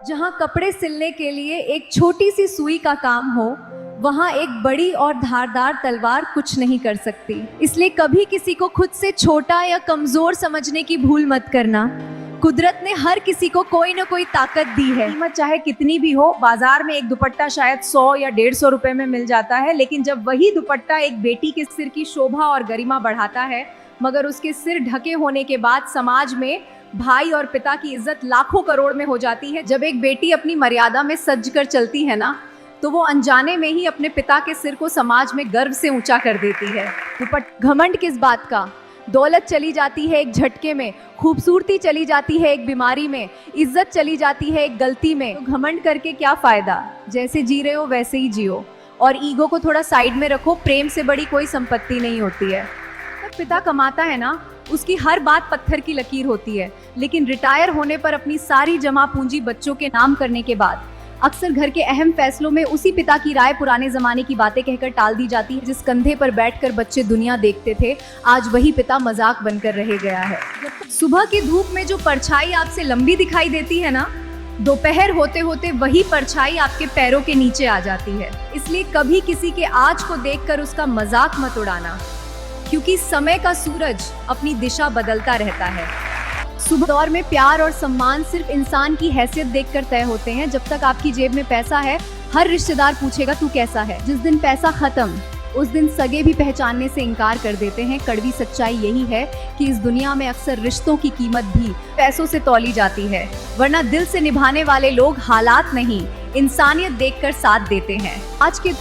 जहाँ कपड़े सिलने के लिए एक छोटी सी सुई का काम हो, वहाँ एक बड़ी और धारदार तलवार कुछ नहीं कर सकती। इसलिए कभी किसी को खुद से छोटा या कमजोर समझने की भूल मत करना। कुदरत ने हर किसी को कोई ना कोई ताकत दी है। कीमत चाहे कितनी भी हो, बाजार में एक दुपट्टा शायद 100 या 150 रुपए में मिल जाता है, लेकिन जब वही दुपट्टा एक बेटी के सिर की शोभा और गरिमा बढ़ाता है, मगर उसके सिर ढके होने के बाद समाज में भाई और पिता की इज्जत लाखों करोड़ में हो जाती है। जब एक बेटी अपनी मर्यादा में सज कर चलती है ना, तो वो अनजाने में ही अपने पिता के सिर को समाज में गर्व से ऊंचा कर देती है। घमंड किस बात का? दौलत चली जाती है एक झटके में, खूबसूरती चली जाती है एक बीमारी में, इज्जत चली जाती है एक गलती में। तो घमंड करके क्या फायदा? जैसे जी रहे हो वैसे ही जियो और ईगो को थोड़ा साइड में रखो। प्रेम से बड़ी कोई संपत्ति नहीं होती है। जब पिता कमाता है ना, उसकी हर बात पत्थर की लकीर होती है, लेकिन रिटायर होने पर अपनी सारी जमा पूंजी बच्चों के नाम करने के बाद अक्सर घर के अहम फैसलों में उसी पिता की राय पुराने जमाने की बातें कहकर टाल दी जाती है। जिस कंधे पर बैठकर बच्चे दुनिया देखते थे, आज वही पिता मजाक बनकर रह गया है। सुबह की धूप में जो परछाई आपसे लंबी दिखाई देती है ना, दोपहर होते होते वही परछाई आपके पैरों के नीचे आ जाती है। इसलिए कभी किसी के आज को देखकर उसका मजाक मत उड़ाना, क्योंकि समय का सूरज अपनी दिशा बदलता रहता है। सुबह दौर में प्यार और सम्मान सिर्फ इंसान की हैसियत देखकर तय होते हैं। जब तक आपकी जेब में पैसा है, हर रिश्तेदार पूछेगा तू कैसा है। जिस दिन पैसा खत्म, उस दिन सगे भी पहचानने से इनकार कर देते हैं। कड़वी सच्चाई यही है कि इस दुनिया में अक्सर रिश्तों की कीमत भी पैसों से तौली जाती है, वरना दिल से निभाने वाले लोग हालात नहीं, इंसानियत देखकर साथ देते हैं। आज के